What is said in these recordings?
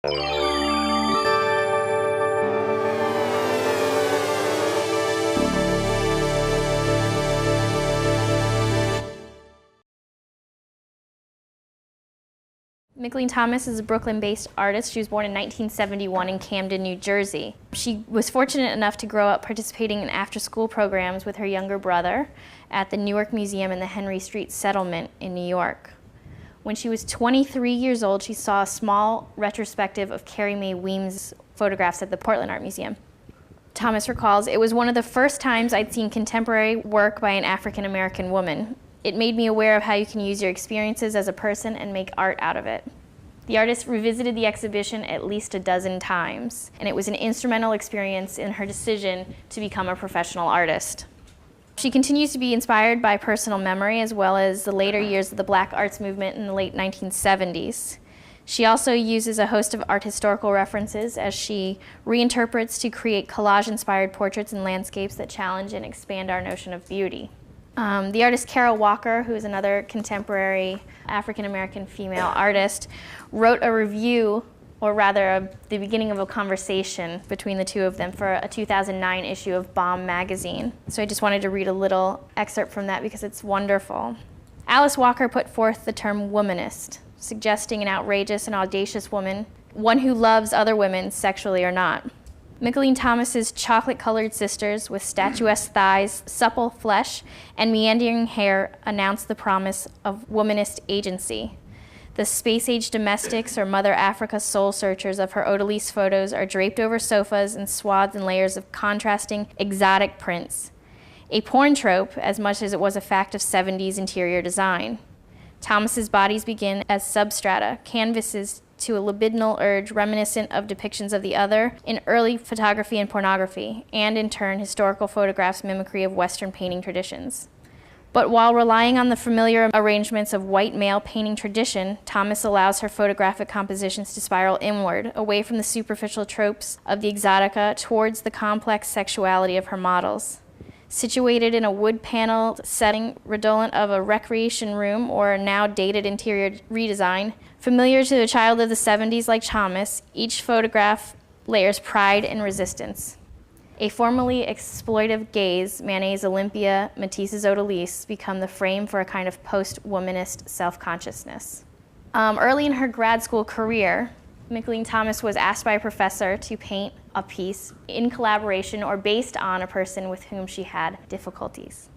Mickalene Thomas is a Brooklyn-based artist. She was born in 1971 in Camden, New Jersey. She was fortunate enough to grow up participating in after-school programs with her younger brother at the Newark Museum in the Henry Street Settlement in New York. When she was 23 years old, she saw a small retrospective of Carrie Mae Weems' photographs at the Portland Art Museum. Thomas recalls, "It was one of the first times I'd seen contemporary work by an African-American woman. It made me aware of how you can use your experiences as a person and make art out of it." The artist revisited the exhibition at least a dozen times, and it was an instrumental experience in her decision to become a professional artist. She continues to be inspired by personal memory as well as the later years of the Black arts movement in the late 1970s. She also uses a host of art historical references as she reinterprets to create collage-inspired portraits and landscapes that challenge and expand our notion of beauty. The artist Carol Walker, who is another contemporary African-American female artist, wrote a review, or rather the beginning of a conversation between the two of them for a 2009 issue of Bomb magazine. So I just wanted to read a little excerpt from that because it's wonderful. Alice Walker put forth the term womanist, suggesting an outrageous and audacious woman, one who loves other women, sexually or not. Mickalene Thomas's chocolate-colored sisters with statuesque thighs, supple flesh, and meandering hair announce the promise of womanist agency. The space-age domestics or Mother Africa soul searchers of her Odalisque photos are draped over sofas and swathed in layers of contrasting exotic prints. A porn trope as much as it was a fact of 70s interior design. Thomas's bodies begin as substrata, canvases to a libidinal urge reminiscent of depictions of the other in early photography and pornography, and in turn historical photographs mimicry of Western painting traditions. But while relying on the familiar arrangements of white male painting tradition, Thomas allows her photographic compositions to spiral inward, away from the superficial tropes of the exotica towards the complex sexuality of her models. Situated in a wood-paneled setting redolent of a recreation room or a now dated interior redesign, familiar to a child of the 70s like Thomas, each photograph layers pride and resistance. A formerly exploitive gaze, Manet's Olympia, Matisse's Odalisque, become the frame for a kind of post-womanist self-consciousness. Early in her grad school career, Mickalene Thomas was asked by a professor to paint a piece in collaboration or based on a person with whom she had difficulties.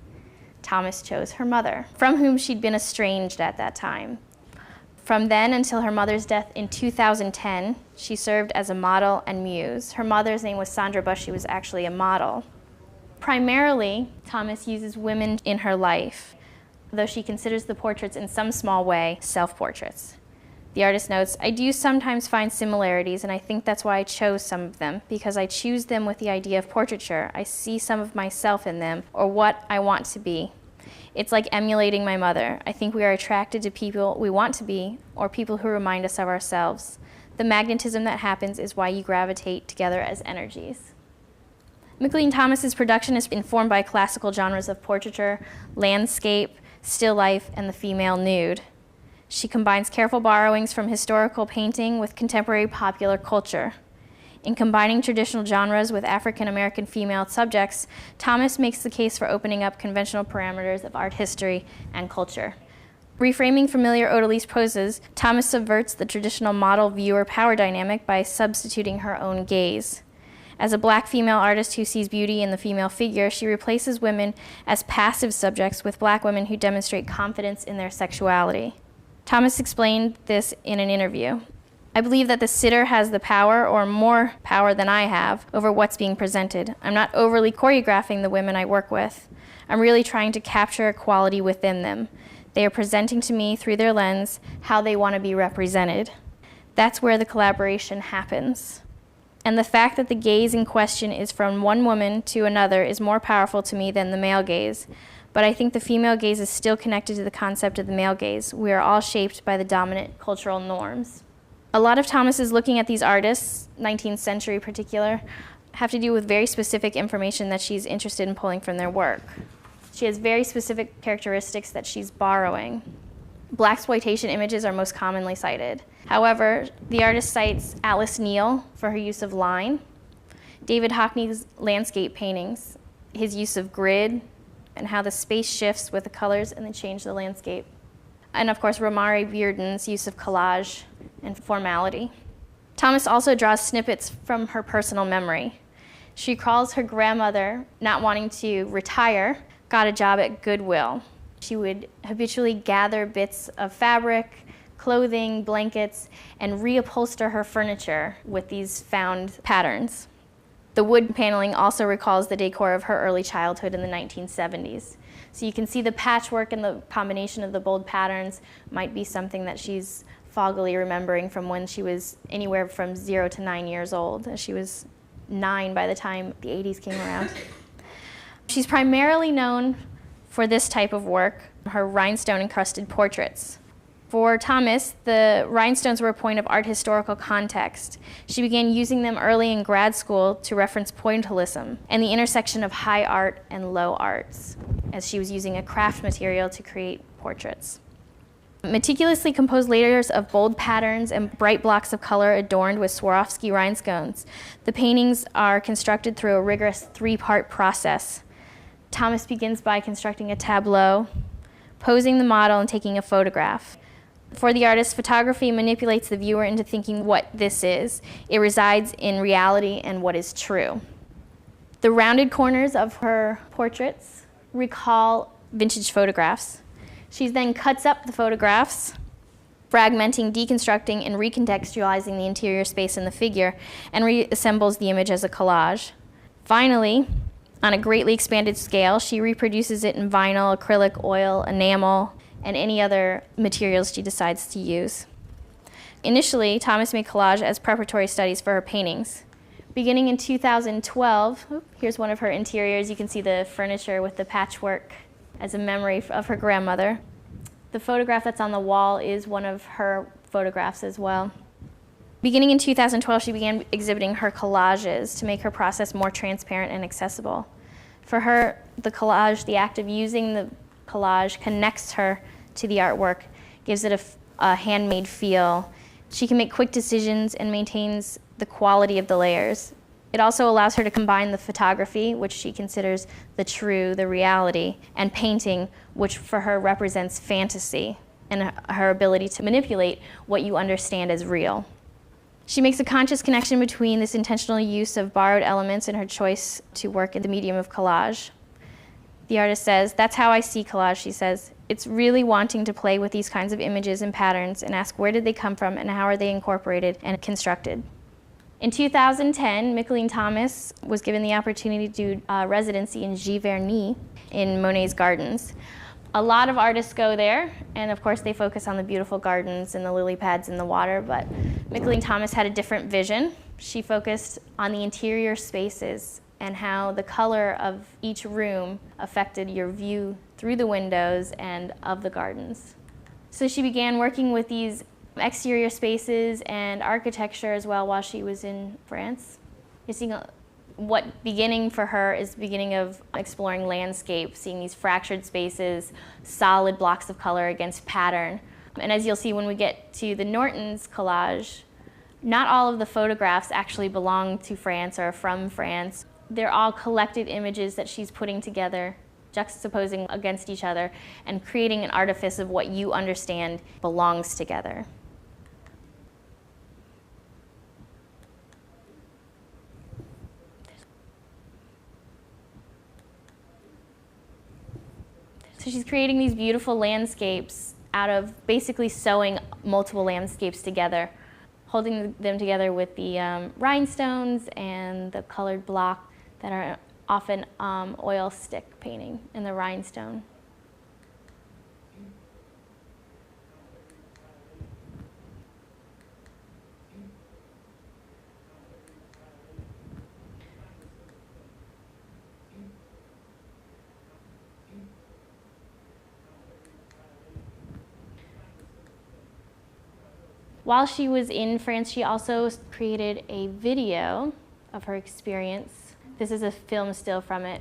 Thomas chose her mother, from whom she'd been estranged at that time. From then until her mother's death in 2010, she served as a model and muse. Her mother's name was Sandra Bush. She was actually a model. Primarily, Thomas uses women in her life, though she considers the portraits in some small way self-portraits. The artist notes, "I do sometimes find similarities, and I think that's why I chose some of them, because I choose them with the idea of portraiture. I see some of myself in them, or what I want to be. It's like emulating my mother. I think we are attracted to people we want to be, or people who remind us of ourselves. The magnetism that happens is why you gravitate together as energies." Mickalene Thomas's production is informed by classical genres of portraiture, landscape, still life, and the female nude. She combines careful borrowings from historical painting with contemporary popular culture. In combining traditional genres with African-American female subjects, Thomas makes the case for opening up conventional parameters of art history and culture. Reframing familiar Odalisque poses, Thomas subverts the traditional model-viewer power dynamic by substituting her own gaze. As a Black female artist who sees beauty in the female figure, she replaces women as passive subjects with Black women who demonstrate confidence in their sexuality. Thomas explained this in an interview. "I believe that the sitter has the power, or more power than I have, over what's being presented. I'm not overly choreographing the women I work with. I'm really trying to capture a quality within them. They are presenting to me through their lens how they want to be represented. That's where the collaboration happens. And the fact that the gaze in question is from one woman to another is more powerful to me than the male gaze. But I think the female gaze is still connected to the concept of the male gaze. We are all shaped by the dominant cultural norms." A lot of Thomas's looking at these artists, 19th century in particular, have to do with very specific information that she's interested in pulling from their work. She has very specific characteristics that she's borrowing. Blaxploitation images are most commonly cited. However, the artist cites Alice Neal for her use of line, David Hockney's landscape paintings, his use of grid, and how the space shifts with the colors and then change the landscape. And of course, Romare Bearden's use of collage and formality. Thomas also draws snippets from her personal memory. She recalls her grandmother, not wanting to retire, got a job at Goodwill. She would habitually gather bits of fabric, clothing, blankets, and reupholster her furniture with these found patterns. The wood paneling also recalls the decor of her early childhood in the 1970s. So you can see the patchwork and the combination of the bold patterns might be something that she's foggily remembering from when she was anywhere from 0 to 9 years old. She was 9 by the time the 80s came around. She's primarily known for this type of work, her rhinestone-encrusted portraits. For Thomas, the rhinestones were a point of art historical context. She began using them early in grad school to reference pointillism and the intersection of high art and low arts, as she was using a craft material to create portraits. Meticulously composed layers of bold patterns and bright blocks of color adorned with Swarovski rhinestones, the paintings are constructed through a rigorous 3-part process. Thomas begins by constructing a tableau, posing the model, and taking a photograph. For the artist, photography manipulates the viewer into thinking what this is. It resides in reality and what is true. The rounded corners of her portraits recall vintage photographs. She then cuts up the photographs, fragmenting, deconstructing, and recontextualizing the interior space in the figure, and reassembles the image as a collage. Finally, on a greatly expanded scale, she reproduces it in vinyl, acrylic, oil, enamel, and any other materials she decides to use. Initially, Thomas made collage as preparatory studies for her paintings. Beginning in 2012, here's one of her interiors. You can see the furniture with the patchwork as a memory of her grandmother. The photograph that's on the wall is one of her photographs as well. Beginning in 2012, she began exhibiting her collages to make her process more transparent and accessible. For her, the collage, the act of using the collage, connects her to the artwork, gives it a handmade feel. She can make quick decisions and maintains the quality of the layers. It also allows her to combine the photography, which she considers the true, the reality, and painting, which for her represents fantasy and her ability to manipulate what you understand as real. She makes a conscious connection between this intentional use of borrowed elements and her choice to work in the medium of collage. The artist says, "That's how I see collage," she says. "It's really wanting to play with these kinds of images and patterns and ask where did they come from and how are they incorporated and constructed." In 2010, Mickalene Thomas was given the opportunity to do a residency in Giverny in Monet's gardens. A lot of artists go there, and of course they focus on the beautiful gardens and the lily pads in the water, but Mickalene Thomas had a different vision. She focused on the interior spaces and how the color of each room affected your view through the windows and of the gardens. So she began working with these exterior spaces and architecture as well while she was in France. You're seeing what beginning for her is the beginning of exploring landscape, seeing these fractured spaces, solid blocks of color against pattern. And as you'll see when we get to the Norton's collage, not all of the photographs actually belong to France or from France. They're all collected images that she's putting together, juxtaposing against each other, and creating an artifice of what you understand belongs together. So she's creating these beautiful landscapes out of basically sewing multiple landscapes together, holding them together with the rhinestones and the colored block that are often oil stick painting in the rhinestone. While she was in France, she also created a video of her experience. This is a film still from it.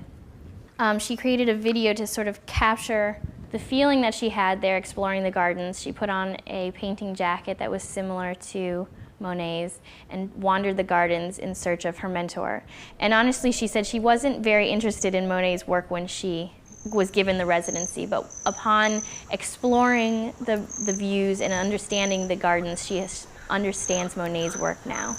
She created a video to sort of capture the feeling that she had there exploring the gardens, she put on a painting jacket that was similar to Monet's and wandered the gardens in search of her mentor. And honestly, she said she wasn't very interested in Monet's work when she was given the residency, but upon exploring the views and understanding the gardens, she understands Monet's work now.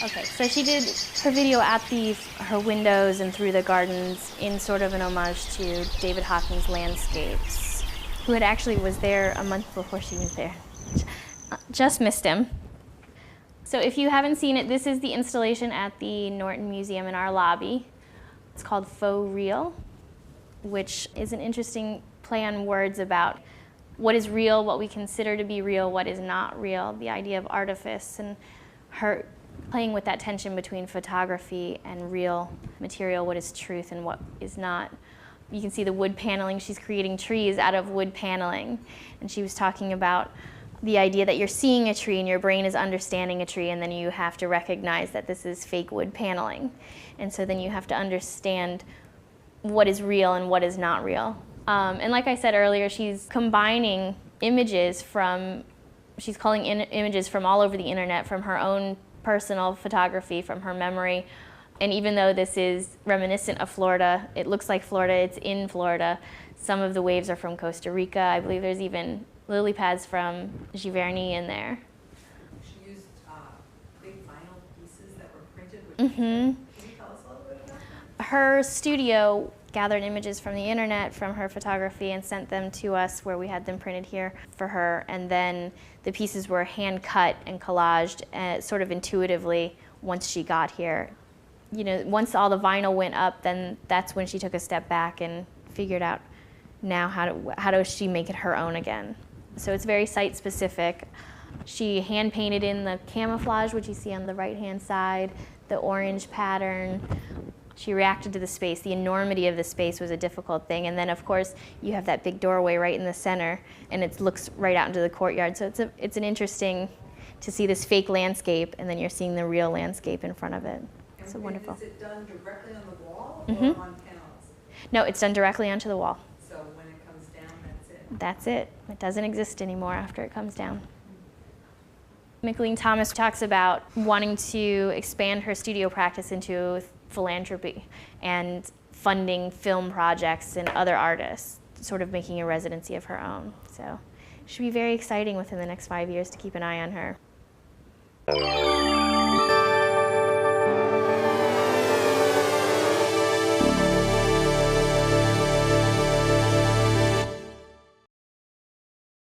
Okay, so she did her video at her windows and through the gardens in sort of an homage to David Hockney's landscapes, who had actually was there a month before she was there. Just missed him. So if you haven't seen it, this is the installation at the Norton Museum in our lobby. It's called Faux Real, which is an interesting play on words about what is real, what we consider to be real, what is not real, the idea of artifice, and her playing with that tension between photography and real material, what is truth and what is not. You can see the wood paneling. She's creating trees out of wood paneling. And she was talking about the idea that you're seeing a tree and your brain is understanding a tree, and then you have to recognize that this is fake wood paneling. And so then you have to understand what is real and what is not real. And like I said earlier, she's combining images she's calling images from all over the internet, from her own personal photography, from her memory. And even though this is reminiscent of Florida, it looks like Florida, it's in Florida. Some of the waves are from Costa Rica. I believe there's even lily pads from Giverny in there. She used big vinyl pieces that were printed with Mm-hmm. Can you tell us a little bit about that? Her studio gathered images from the internet, from her photography, and sent them to us where we had them printed here for her. And then the pieces were hand cut and collaged sort of intuitively once she got here. You know, once all the vinyl went up, then that's when she took a step back and figured out now how does she make it her own again. So it's very site specific. She hand painted in the camouflage, which you see on the right hand side, the orange pattern. She reacted to the space. The enormity of the space was a difficult thing. And then, of course, you have that big doorway right in the center, and it looks right out into the courtyard. So it's an interesting to see this fake landscape, and then you're seeing the real landscape in front of it. So wonderful. Is it done directly on the wall Mm-hmm. or on panels? No, it's done directly onto the wall. So when it comes down, that's it? That's it. It doesn't exist anymore after it comes down. Mickalene Thomas talks about wanting to expand her studio practice into philanthropy and funding film projects and other artists, sort of making a residency of her own. So it should be very exciting within the next 5 years to keep an eye on her.